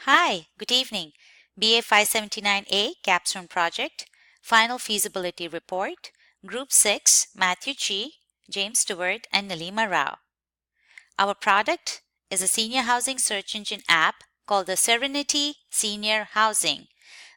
Hi, good evening. BA 579A Capstone Project, Final Feasibility Report, Group 6, Matthew Chi, James Stewart, and Nalima Rao. Our product is a senior housing search engine app called the Serenity Senior Housing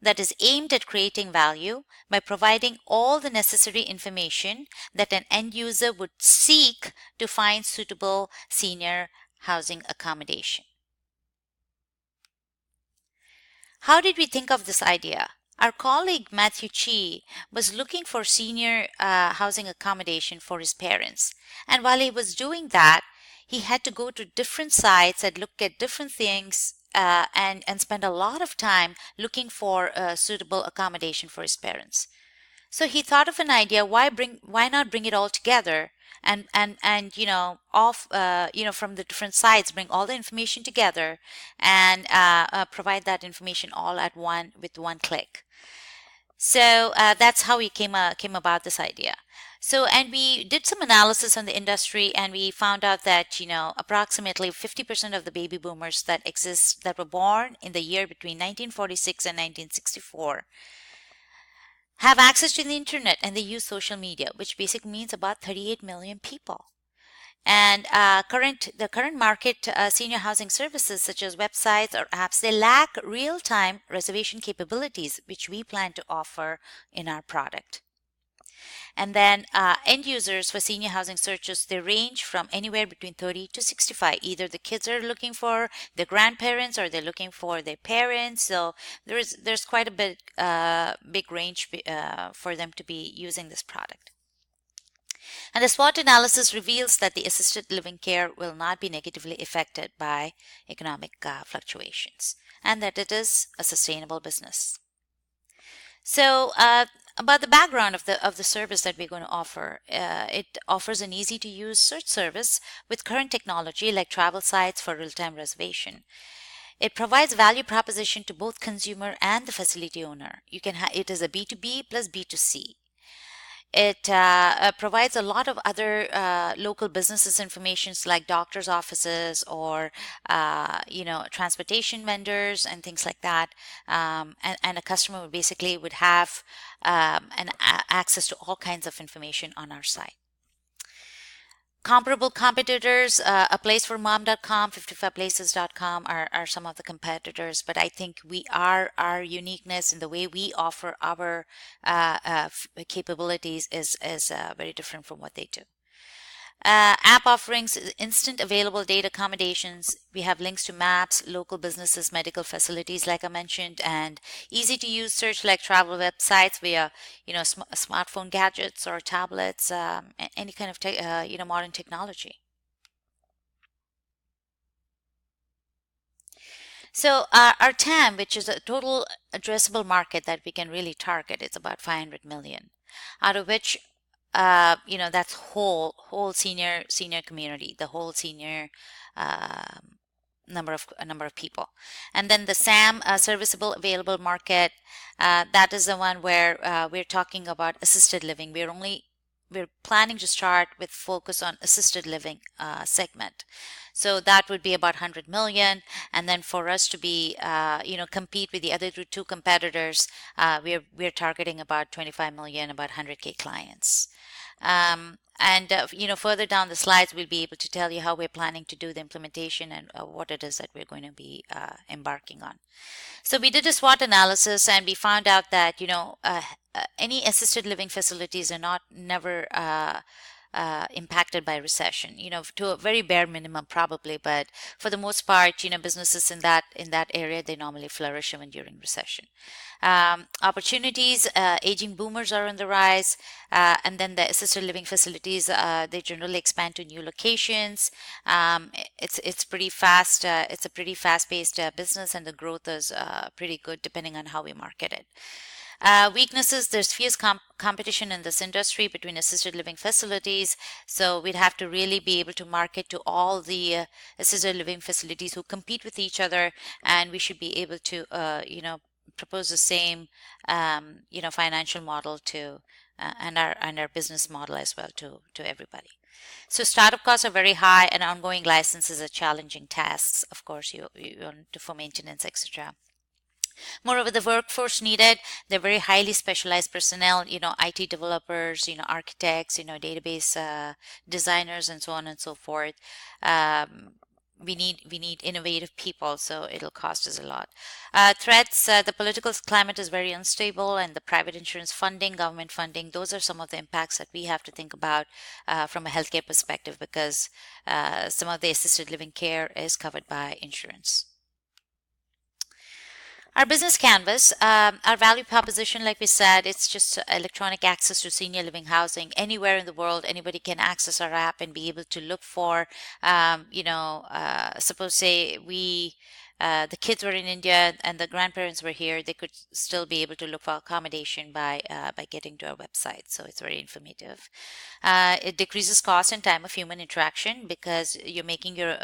that is aimed at creating value by providing all the necessary information that an end user would seek to find suitable senior housing accommodation. How did we think of this idea? Our colleague Matthew Chi was looking for senior housing accommodation for his parents. And while he was doing that, he had to go to different sites and look at different things and spend a lot of time looking for suitable accommodation for his parents. So he thought of an idea. Why not bring it all together and off from the different sites, bring all the information together and provide that information all at one with one click. So that's how we came about this idea. So, and we did some analysis on the industry, and we found out that approximately 50% of the baby boomers that were born in the year between 1946 and 1964 have access to the internet, and they use social media, which basically means about 38 million people. And the current market senior housing services such as websites or apps, they lack real-time reservation capabilities, which we plan to offer in our product. And then end users for senior housing searches, they range from anywhere between 30 to 65. Either the kids are looking for their grandparents or they're looking for their parents. So there's quite a big range for them to be using this product. And the SWOT analysis reveals that the assisted living care will not be negatively affected by economic fluctuations and that it is a sustainable business. So, about the background of the service that we're going to offer, it offers an easy to use search service with current technology like travel sites for real-time reservation. It provides value proposition to both consumer and the facility owner. It is a B2B plus B2C. It provides a lot of other local businesses informations like doctors' offices or transportation vendors and things like that. And a customer would have access to all kinds of information on our site. Comparable competitors, a place for mom.com, 55places.com are some of the competitors, but I think our uniqueness in the way we offer our capabilities is very different from what they do. App offerings, instant available data accommodations. We have links to maps, local businesses, medical facilities, like I mentioned, and easy to use search like travel websites via, smartphone gadgets or tablets, any kind of modern technology. So our TAM, which is a total addressable market that we can really target, is about 500 million, out of which that's whole senior community, the whole senior number of people. And then the SAM, serviceable available market, that is the one where we're talking about assisted living. We're planning to start with focus on assisted living segment. So that would be about 100 million. And then for us to be, compete with the other two competitors, we're targeting about 25 million, about 100K clients. Further down the slides, we'll be able to tell you how we're planning to do the implementation and what it is that we're going to be embarking on. So we did a SWOT analysis, and we found out that any assisted living facilities are never impacted by recession, to a very bare minimum probably, but for the most part, businesses in that area, they normally flourish even during recession. Opportunities, aging boomers are on the rise, and then the assisted living facilities, they generally expand to new locations. It's pretty fast. It's a pretty fast-paced business, and the growth is pretty good depending on how we market it. Weaknesses, there's fierce competition in this industry between assisted living facilities. So we'd have to really be able to market to all the assisted living facilities who compete with each other. And we should be able to, propose the same, financial model to, and our business model as well to everybody. So startup costs are very high, and ongoing licenses are challenging tasks. Of course, you want to for maintenance, etc. Moreover, the workforce needed, they're very highly specialized personnel, IT developers, architects, database designers, and so on and so forth. Um, we need innovative people, so it'll cost us a lot. Threats, the political climate is very unstable, and the private insurance funding, government funding, those are some of the impacts that we have to think about from a healthcare perspective, because some of the assisted living care is covered by insurance. Our business canvas, our value proposition, like we said, it's just electronic access to senior living housing anywhere in the world. Anybody can access our app and be able to look for, suppose say the kids were in India and the grandparents were here, they could still be able to look for accommodation by getting to our website. So it's very informative. It decreases cost and time of human interaction, because you're making your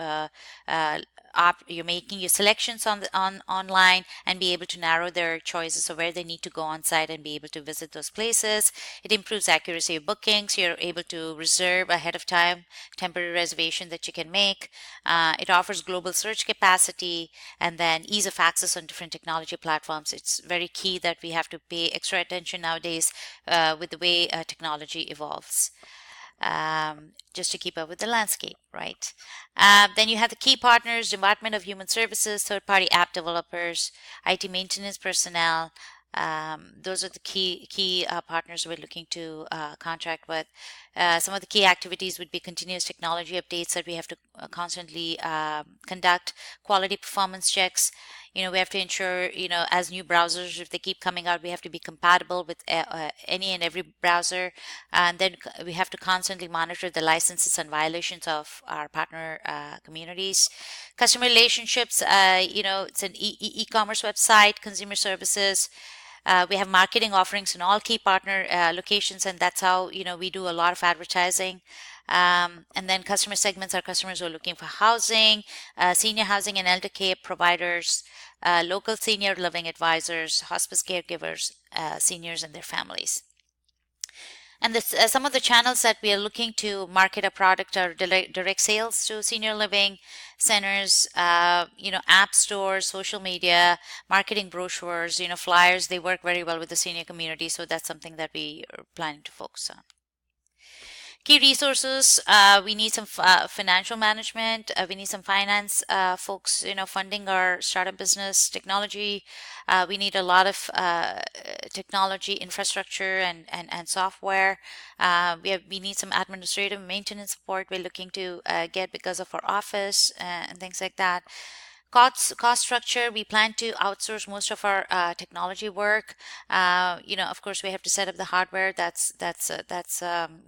selections on online and be able to narrow their choices of where they need to go on site and be able to visit those places. It improves accuracy of bookings. You're able to reserve ahead of time, temporary reservation that you can make. It offers global search capacity, and then ease of access on different technology platforms. It's very key that we have to pay extra attention nowadays with the way technology evolves. Just to keep up with the landscape, right? Then you have the key partners: Department of Human Services, third-party app developers, IT maintenance personnel. Those are the key partners we're looking to contract with. Some of the key activities would be continuous technology updates that we have to constantly conduct, quality performance checks. We have to ensure, as new browsers, if they keep coming out, we have to be compatible with any and every browser. And then we have to constantly monitor the licenses and violations of our partner communities. Customer relationships, it's an e-commerce website, consumer services. We have marketing offerings in all key partner locations, and that's how we do a lot of advertising. And then customer segments are customers who are looking for housing, senior housing and elder care providers, local senior living advisors, hospice caregivers, seniors and their families. And some of the channels that we are looking to market a product are direct sales to senior living centers, app stores, social media, marketing brochures, flyers. They work very well with the senior community, so that's something that we are planning to focus on. Key resources, we need some financial management. We need some finance folks, funding our startup business. Technology, we need a lot of technology infrastructure and software. We need some administrative maintenance support we're looking to get because of our office and things like that. Cost structure, we plan to outsource most of our technology work. Of course, we have to set up the hardware. That's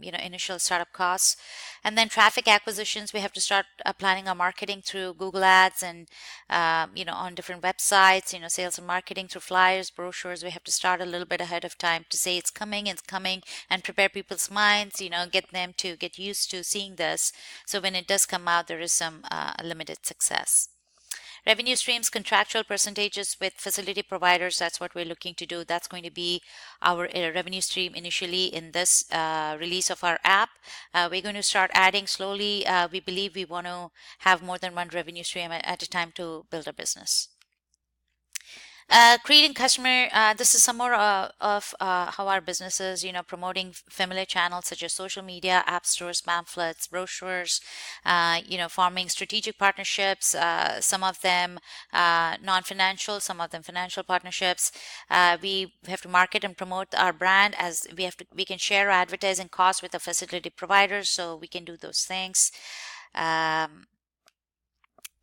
initial startup costs. And then traffic acquisitions, we have to start planning our marketing through Google Ads and on different websites, sales and marketing through flyers, brochures. We have to start a little bit ahead of time to say it's coming, and prepare people's minds, get them to get used to seeing this. So when it does come out, there is some limited success. Revenue streams, contractual percentages with facility providers, that's what we're looking to do. That's going to be our revenue stream initially in this release of our app. We're going to start adding slowly. We believe we want to have more than one revenue stream at a time to build a business. Creating customer, this is some more of how our business is, promoting familiar channels such as social media, app stores, pamphlets, brochures, forming strategic partnerships, some of them non-financial, some of them financial partnerships. We have to market and promote our brand, as we can share our advertising costs with the facility providers, so we can do those things.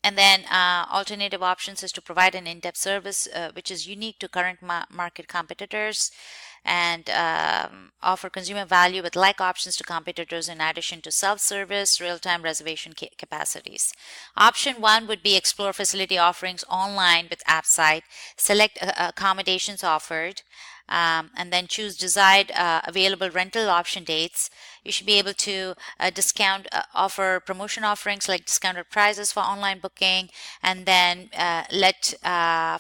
And then alternative options is to provide an in-depth service which is unique to current market competitors, and offer consumer value with like options to competitors in addition to self-service, real-time reservation capacities. Option one would be explore facility offerings online with app site, select accommodations offered. and then choose desired available rental option dates. You should be able to offer promotion offerings like discounted prices for online booking, and then let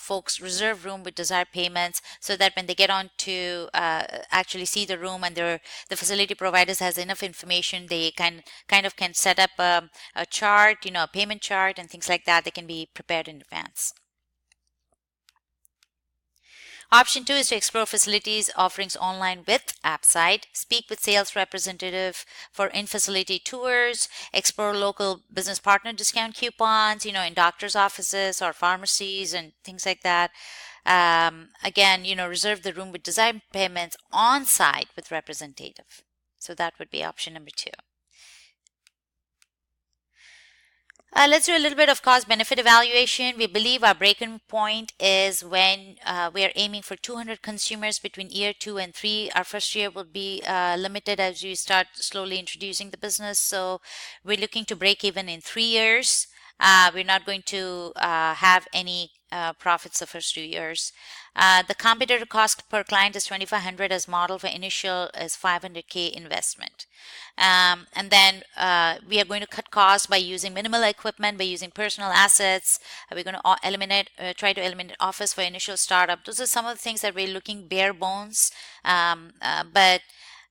folks reserve room with desired payments, so that when they get on to actually see the room, and the facility providers has enough information, they kind of can set up a chart, a payment chart and things like that. They can be prepared in advance. Option 2 is to explore facilities offerings online with AppSite, speak with sales representative for in-facility tours, explore local business partner discount coupons, in doctor's offices or pharmacies and things like that. Again, reserve the room with design payments on site with representative. So that would be option number 2. Let's do a little bit of cost benefit evaluation. We believe our break-in point is when we are aiming for 200 consumers between year 2 and 3. Our first year will be limited as we start slowly introducing the business. So we're looking to break even in 3 years. We're not going to have any profits the first 2 years. The competitor cost per client is $2,500 as model for initial is $500K investment. And then we are going to cut costs by using minimal equipment, by using personal assets. We're going to try to eliminate office for initial startup. Those are some of the things that we're looking bare bones, but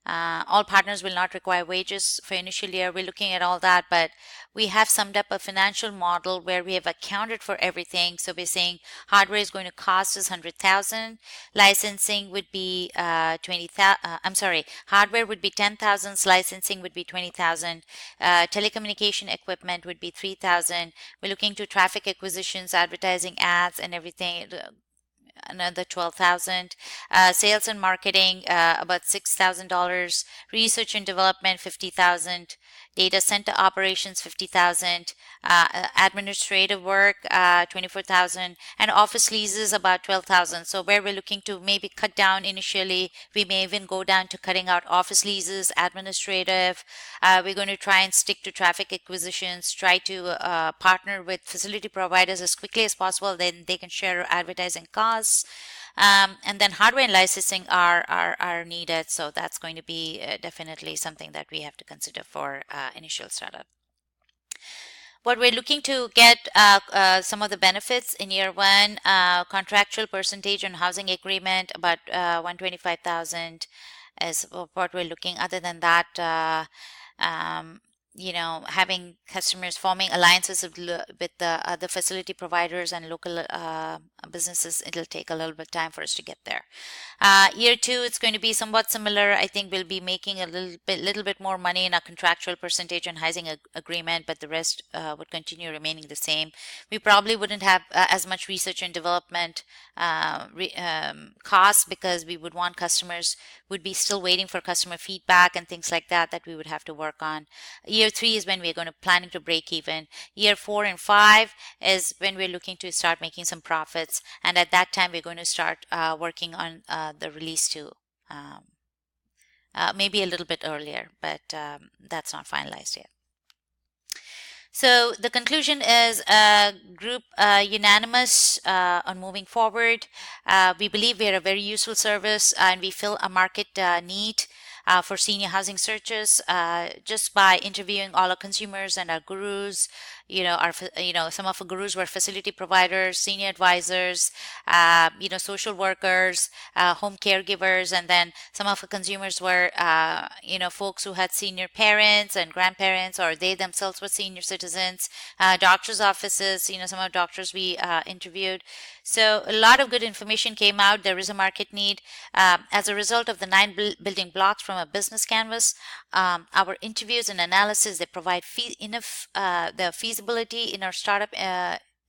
all partners will not require wages for initial year. We're looking at all that, but we have summed up a financial model where we have accounted for everything. So we're saying hardware is going to cost us $100,000. Licensing would be $20,000. Hardware would be $10,000. Licensing would be $20,000. Telecommunication equipment would be $3,000. We're looking to traffic acquisitions, advertising, ads, and everything. Another $12,000. Sales and marketing about $6,000. Research and development $50,000. Data center operations $50,000. Administrative work $24,000, and office leases about $12,000. So where we're looking to maybe cut down initially, we may even go down to cutting out office leases, administrative. We're going to try and stick to traffic acquisitions, try to partner with facility providers as quickly as possible. Then they can share advertising costs. And then hardware and licensing are needed. So that's going to be definitely something that we have to consider for initial startup. What we're looking to get some of the benefits in year 1, contractual percentage on housing agreement, about $125,000 is what we're looking. Other than that, having customers forming alliances with the other facility providers and local businesses, it'll take a little bit of time for us to get there. Year 2, it's going to be somewhat similar. I think we'll be making a little bit more money in our contractual percentage on housing agreement, but the rest would continue remaining the same. We probably wouldn't have as much research and development costs, because we would want would be still waiting for customer feedback and things like that we would have to work on. Year 3 is when we're planning to break even. Year 4 and 5 is when we're looking to start making some profits, and at that time we're going to start working on the release too. Maybe a little bit earlier, but that's not finalized yet. So the conclusion is group unanimous on moving forward. We believe we are a very useful service, and we fill a market need for senior housing searches just by interviewing all our consumers and our gurus. Some of our gurus were facility providers, senior advisors, social workers, home caregivers, and then some of our consumers were, folks who had senior parents and grandparents, or they themselves were senior citizens, doctors' offices, some of the doctors we interviewed. So a lot of good information came out. There is a market need. As a result of the 9 building blocks from a business canvas, our interviews and analysis, they provide enough the feasibility in our startup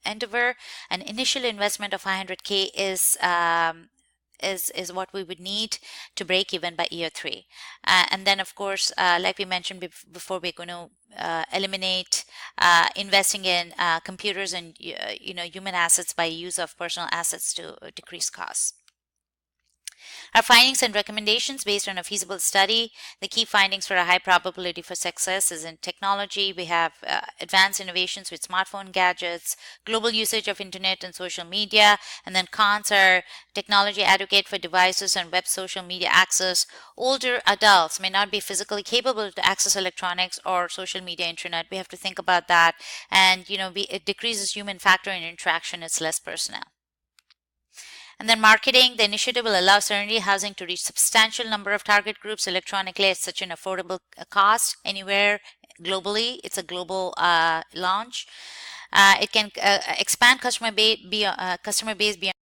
endeavor. An initial investment of $500K is what we would need to break even by year 3. And then, of course, like we mentioned before, we're going to eliminate investing in computers and human assets by use of personal assets to decrease costs. Our findings and recommendations based on a feasible study. The key findings for a high probability for success is in technology. We have advanced innovations with smartphone gadgets, global usage of internet and social media, and then cons are technology adequate for devices and web social media access. Older adults may not be physically capable to access electronics or social media internet. We have to think about that. And, it decreases human factor in interaction. It's less personal. And then marketing, the initiative will allow Serenity Housing to reach substantial number of target groups electronically at such an affordable cost anywhere globally. It's a global launch. It can expand customer base beyond